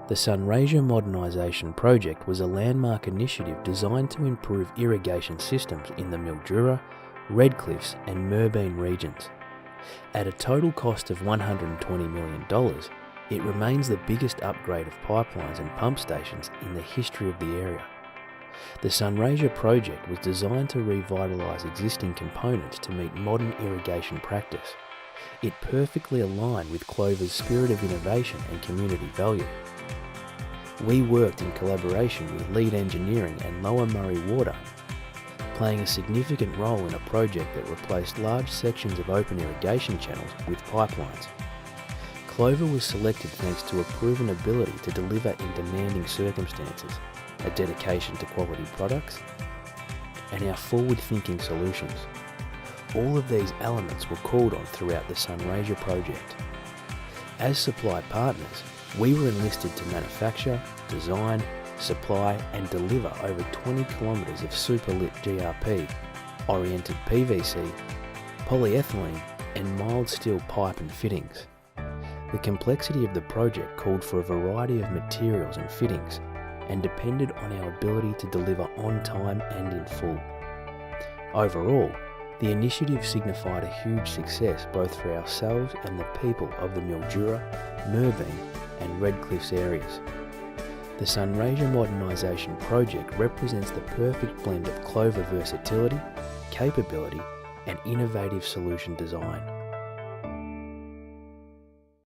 The Sunraysia Modernisation Project was a landmark initiative designed to improve irrigation systems in the Mildura, Red Cliffs and Merbein regions. At a total cost of $120 million, it remains the biggest upgrade of pipelines and pump stations in the history of the area. The Sunraysia project was designed to revitalise existing components to meet modern irrigation practice. It perfectly aligned with Clover's spirit of innovation and community value. We worked in collaboration with Lead Engineering and Lower Murray Water, playing a significant role in a project that replaced large sections of open irrigation channels with pipelines. Clover was selected thanks to a proven ability to deliver in demanding circumstances, a dedication to quality products, and our forward-thinking solutions. All of these elements were called on throughout the Sunraysia project. As supply partners, we were enlisted to manufacture, design, supply and deliver over 20 kilometres of superlit GRP, oriented PVC, polyethylene and mild steel pipe and fittings. The complexity of the project called for a variety of materials and fittings and depended on our ability to deliver on time and in full. Overall, the initiative signified a huge success both for ourselves and the people of the Mildura, Merbein and Red Cliffs areas. The Sunraysia Modernisation Project represents the perfect blend of Clover versatility, capability and innovative solution design.